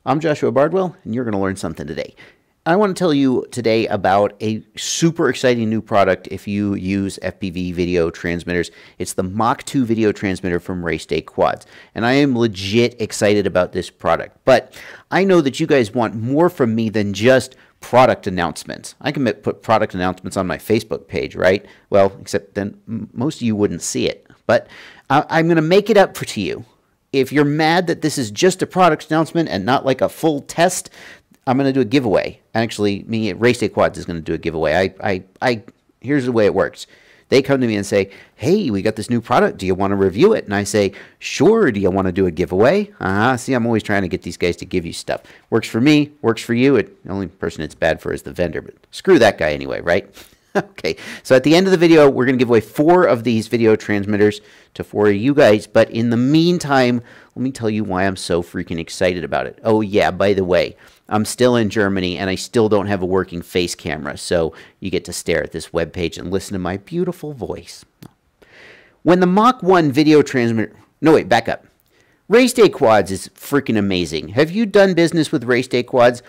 I'm Joshua Bardwell, and you're going to learn something today. I want to tell you today about a super exciting new product if you use FPV video transmitters. It's the Mach 2 video transmitter from Raceday Quads, and I am legit excited about this product. But I know that you guys want more from me than just product announcements. I can put product announcements on my Facebook page, right? Well, except then most of you wouldn't see it. But I'm going to make it up to you. If you're mad that this is just a product announcement and not like a full test, I'm going to do a giveaway. Actually, me at Raceday Quads is going to do a giveaway. Here's the way it works. They come to me and say, hey, we got this new product. Do you want to review it? And I say, sure. Do you want to do a giveaway? See, I'm always trying to get these guys to give you stuff. Works for me, works for you. The only person it's bad for is the vendor, but screw that guy anyway, right? Okay, so at the end of the video, we're going to give away 4 of these video transmitters to 4 of you guys. But in the meantime, let me tell you why I'm so freaking excited about it. Oh, yeah, by the way, I'm still in Germany, and I still don't have a working face camera. So you get to stare at this webpage and listen to my beautiful voice. When the Mach 1 video transmitter... No, wait, back up. Raceday Quads is freaking amazing. Have you done business with Raceday Quads?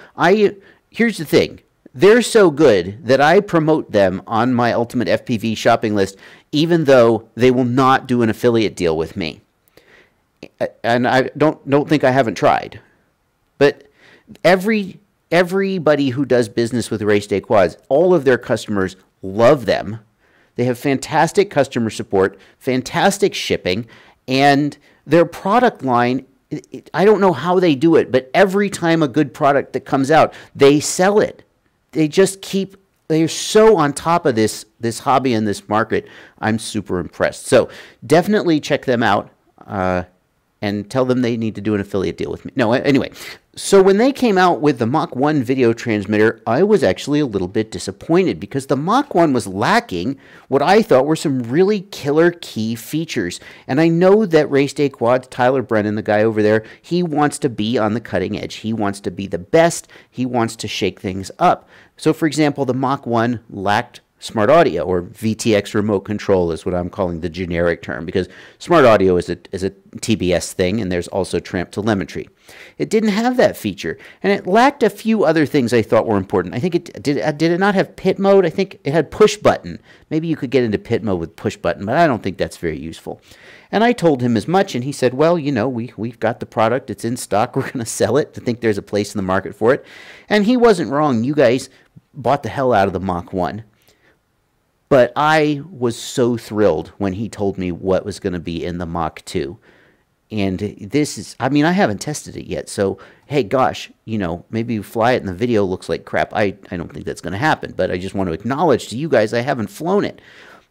Here's the thing. They're so good that I promote them on my Ultimate FPV shopping list, even though they will not do an affiliate deal with me. And I don't think I haven't tried. But everybody who does business with Raceday Quads, all of their customers love them. They have fantastic customer support, fantastic shipping, and their product line, I don't know how they do it, but every time a good product that comes out, they sell it. They just they're so on top of this hobby and this market. I'm super impressed. So definitely check them out and tell them they need to do an affiliate deal with me. No, anyway. So when they came out with the Mach 1 video transmitter, I was actually a little bit disappointed because the Mach 1 was lacking what I thought were some really killer key features. And I know that Raceday Quads, Tyler Brennan, the guy over there, he wants to be on the cutting edge. He wants to be the best. He wants to shake things up. So, for example, the Mach 1 lacked smart audio, or VTX remote control is what I'm calling the generic term, because smart audio is a TBS thing, and there's also tramp telemetry. It didn't have that feature, and it lacked a few other things I thought were important. I think it did it not have pit mode? I think it had push button. Maybe you could get into pit mode with push button, but I don't think that's very useful. And I told him as much, and he said, well, you know, we've got the product. It's in stock. We're going to sell it. I think there's a place in the market for it. And he wasn't wrong. You guys bought the hell out of the Mach 1. But I was so thrilled when he told me what was going to be in the Mach 2. And this is, I mean, I haven't tested it yet. So, hey, gosh, you know, maybe you fly it and the video looks like crap. I don't think that's going to happen. But I just want to acknowledge to you guys I haven't flown it.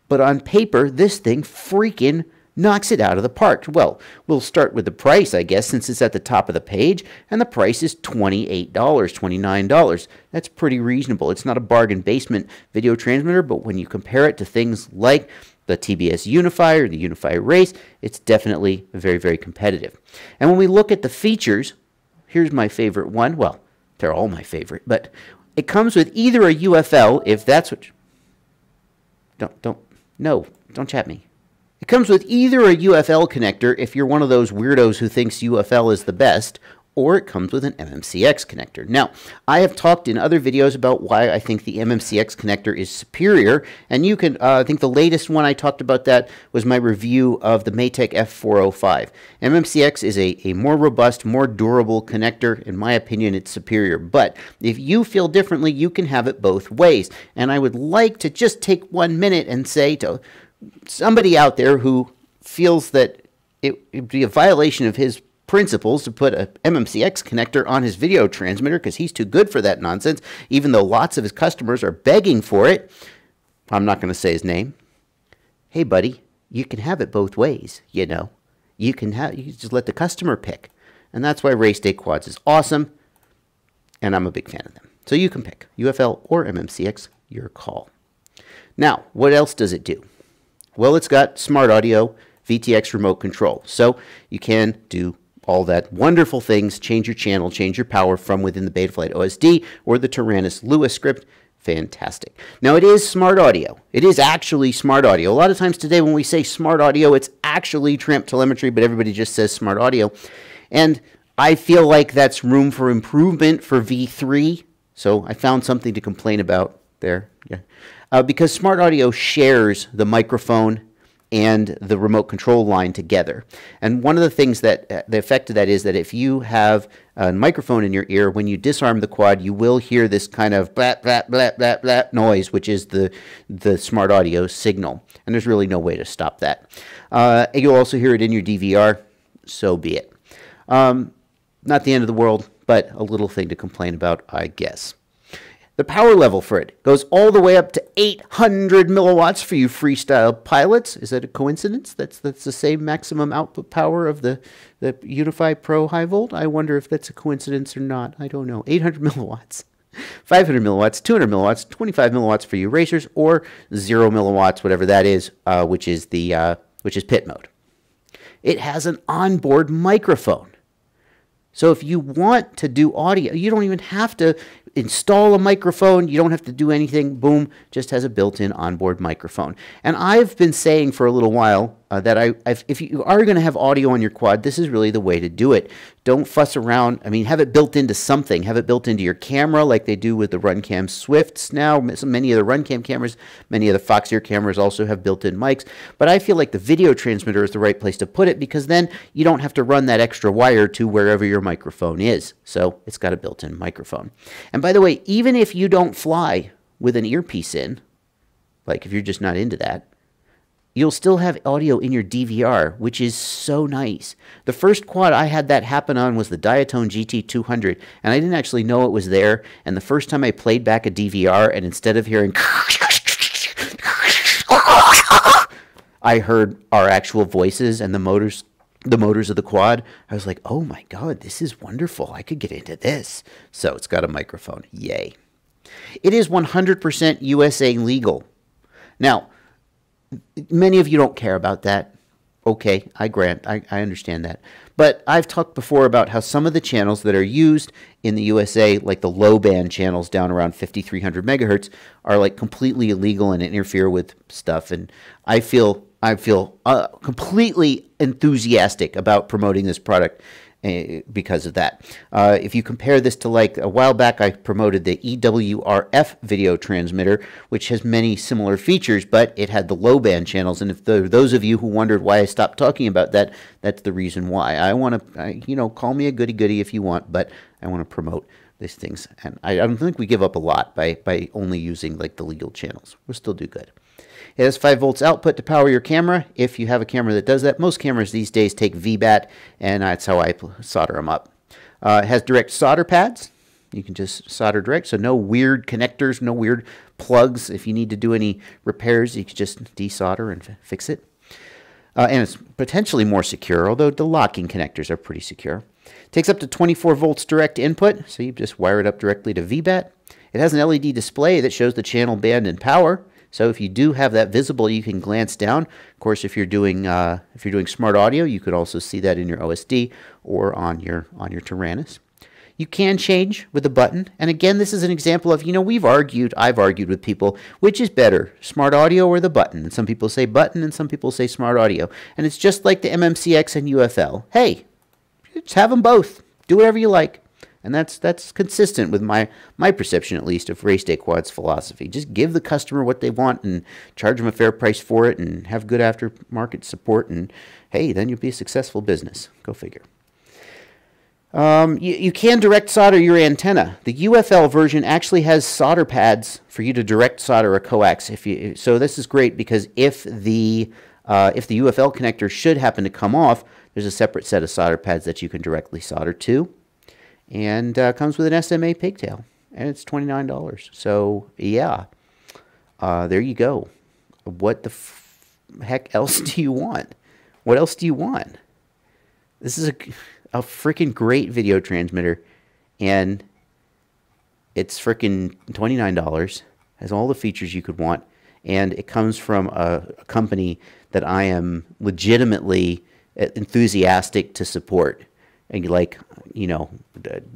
But on paper, this thing freaking knocks it out of the park. Well, we'll start with the price, I guess, since it's at the top of the page, and the price is $28, $29. That's pretty reasonable. It's not a bargain basement video transmitter, but when you compare it to things like the TBS Unify or the Unify Race, it's definitely very, very competitive. And when we look at the features, here's my favorite one. Well, they're all my favorite, but it comes with either a UFL, if that's what... Don't chat me. It comes with either a UFL connector if you're one of those weirdos who thinks UFL is the best, or it comes with an MMCX connector. Now, I have talked in other videos about why I think the MMCX connector is superior, and you can, I think the latest one I talked about that was my review of the Matek F405. MMCX is a more robust, more durable connector. In my opinion, it's superior, but if you feel differently, you can have it both ways. And I would like to just take 1 minute and say to somebody out there who feels that it would be a violation of his principles to put a MMCX connector on his video transmitter because he's too good for that nonsense, even though lots of his customers are begging for it. I'm not going to say his name. Hey, buddy, you can have it both ways, you know. You can just let the customer pick. And that's why Raceday Quads is awesome, and I'm a big fan of them. So you can pick UFL or MMCX, your call. Now, what else does it do? Well, it's got smart audio, VTX remote control. So you can do all that wonderful things, change your channel, change your power from within the Betaflight OSD or the Taranis Lua script. Fantastic. Now, it is smart audio. It is actually smart audio. A lot of times today when we say smart audio, it's actually tramp telemetry, but everybody just says smart audio. And I feel like that's room for improvement for V3. So I found something to complain about there. Yeah. Because Smart Audio shares the microphone and the remote control line together. And one of the things that, the effect of that is that if you have a microphone in your ear, when you disarm the quad, you will hear this kind of blat, blat, blat, blat, blat noise, which is the Smart Audio signal. And there's really no way to stop that. You'll also hear it in your DVR, so be it. Not the end of the world, but a little thing to complain about, I guess. The power level for it goes all the way up to 800 milliwatts for you freestyle pilots. Is that a coincidence? That's the same maximum output power of the Unify Pro High Volt. I wonder if that's a coincidence or not. I don't know. 800 milliwatts, 500 milliwatts, 200 milliwatts, 25 milliwatts for you racers, or 0 milliwatts, whatever that is, which is pit mode. It has an onboard microphone. So if you want to do audio, you don't even have to install a microphone. You don't have to do anything. Boom, just has a built-in onboard microphone. And I've been saying for a little while that if you are going to have audio on your quad, this is really the way to do it. Don't fuss around. I mean, have it built into something. Have it built into your camera like they do with the Runcam Swifts now. Many of the Runcam cameras, many of the Foxeer cameras also have built-in mics. But I feel like the video transmitter is the right place to put it, because then you don't have to run that extra wire to wherever your microphone is. So it's got a built-in microphone. And by the way, even if you don't fly with an earpiece in, like if you're just not into that, you'll still have audio in your DVR, which is so nice. The first quad I had that happen on was the Diatone GT200, and I didn't actually know it was there. And the first time I played back a DVR, and instead of hearing I heard our actual voices and the motors of the quad, I was like, oh my God, this is wonderful. I could get into this. So it's got a microphone. Yay. It is 100% USA legal. Now, many of you don't care about that. Okay, I understand that. But I've talked before about how some of the channels that are used in the USA, like the low band channels down around 5,300 megahertz, are like completely illegal and interfere with stuff. And I feel completely enthusiastic about promoting this product because of that. If you compare this to, like, a while back, I promoted the EWRF video transmitter, which has many similar features, but it had the low band channels. And if those of you who wondered why I stopped talking about that, that's the reason why. I want to, call me a goody-goody if you want, but I want to promote these things. And I don't think we give up a lot by only using, like, the legal channels. We'll still do good. It has 5 volts output to power your camera, if you have a camera that does that. Most cameras these days take VBAT, and that's how I solder them up. It has direct solder pads. You can just solder direct, so no weird connectors, no weird plugs. If you need to do any repairs, you can just desolder and fix it. And it's potentially more secure, although the locking connectors are pretty secure. It takes up to 24 volts direct input, so you just wire it up directly to VBAT. It has an LED display that shows the channel band and power. So if you do have that visible, you can glance down. Of course, if you're doing smart audio, you could also see that in your OSD or on your Taranis. You can change with a button. And again, this is an example of, I've argued with people, which is better, smart audio or the button? And some people say button and some people say smart audio. And it's just like the MMCX and UFL. Hey, just have them both. Do whatever you like. And that's consistent with my perception, at least, of Race Day Quad's philosophy. Just give the customer what they want and charge them a fair price for it and have good aftermarket support. And, hey, then you'll be a successful business. Go figure. You can direct solder your antenna. The UFL version actually has solder pads for you to direct solder a coax. So this is great, because if the UFL connector should happen to come off, there's a separate set of solder pads that you can directly solder to. And comes with an SMA pigtail, and it's $29. So yeah, there you go. What the heck else do you want? What else do you want? This is a freaking great video transmitter, and it's freaking $29. Has all the features you could want, and it comes from a company that I am legitimately enthusiastic to support. And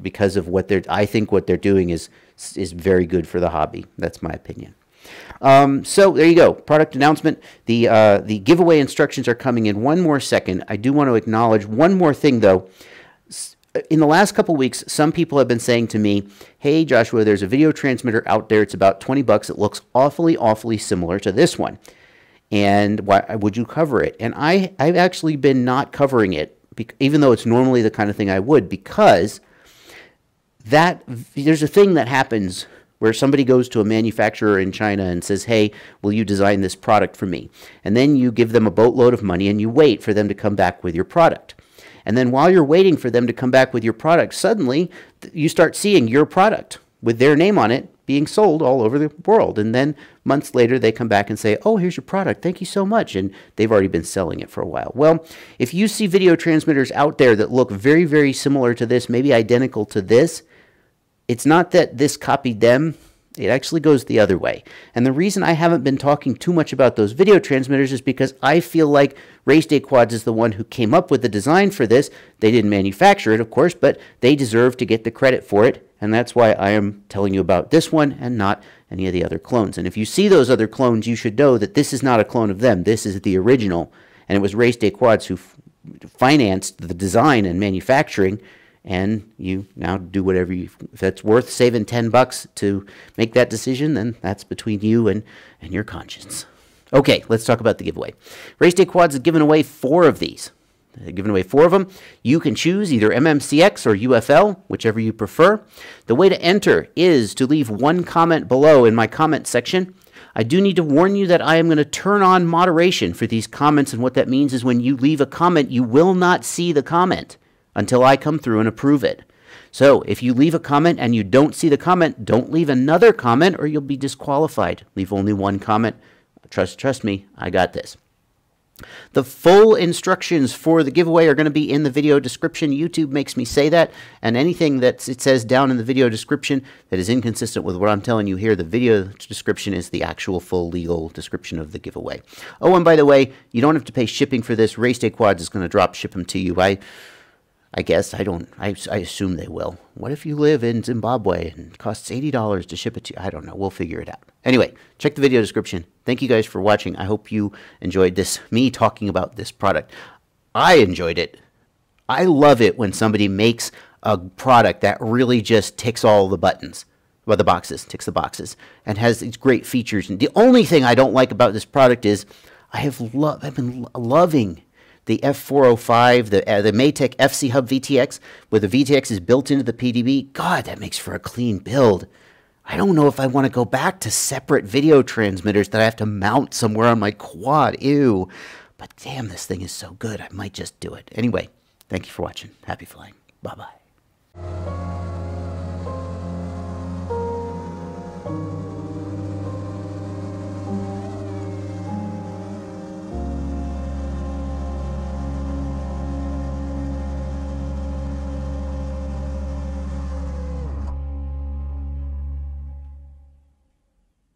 because of I think what they're doing is very good for the hobby. That's my opinion. So there you go. Product announcement. The giveaway instructions are coming in one more second. I do want to acknowledge one more thing, though. in the last couple weeks, some people have been saying to me, hey, Joshua, there's a video transmitter out there. It's about 20 bucks. It looks awfully similar to this one. And why would you cover it? And I've actually been not covering it, even though it's normally the kind of thing I would, because there's a thing that happens where somebody goes to a manufacturer in China and says, hey, will you design this product for me? And then you give them a boatload of money and you wait for them to come back with your product. And then while you're waiting for them to come back with your product, suddenly you start seeing your product with their name on it being sold all over the world. And then months later, they come back and say, oh, here's your product. Thank you so much. And they've already been selling it for a while. Well, if you see video transmitters out there that look very, very similar to this, maybe identical to this, it's not that this copied them. It actually goes the other way. And the reason I haven't been talking too much about those video transmitters is because I feel like Race Day Quads is the one who came up with the design for this. They didn't manufacture it, of course, but they deserve to get the credit for it. And that's why I am telling you about this one and not any of the other clones. And if you see those other clones, you should know that this is not a clone of them. This is the original. And it was Race Day Quads who financed the design and manufacturing. And you now do whatever if that's worth saving 10 bucks to make that decision, then that's between you and your conscience. Okay, let's talk about the giveaway. Race Day Quads is giving away 4 of these. They're giving away 4 of them. You can choose either MMCX or UFL, whichever you prefer. The way to enter is to leave one comment below in my comment section. I do need to warn you that I am going to turn on moderation for these comments, and what that means is when you leave a comment, you will not see the comment until I come through and approve it. So if you leave a comment and you don't see the comment, don't leave another comment or you'll be disqualified. Leave only one comment. Trust me, I got this. The full instructions for the giveaway are going to be in the video description. YouTube makes me say that, and anything that it says down in the video description that is inconsistent with what I'm telling you here, the video description is the actual full legal description of the giveaway. Oh, and by the way, you don't have to pay shipping for this. Race Day Quads is going to drop ship them to you. I guess, I assume they will. What if you live in Zimbabwe and it costs $80 to ship it to you? I don't know. We'll figure it out. Anyway, check the video description. Thank you guys for watching. I hope you enjoyed me talking about this product. I enjoyed it. I love it when somebody makes a product that really just ticks all the buttons. Well, the boxes, ticks the boxes, and has these great features. And the only thing I don't like about this product is I've been loving the F405, the Matek FC Hub VTX, where the VTX is built into the PDB. God, that makes for a clean build. I don't know if I want to go back to separate video transmitters that I have to mount somewhere on my quad. Ew. But damn, this thing is so good. I might just do it. Anyway, thank you for watching. Happy flying. Bye-bye.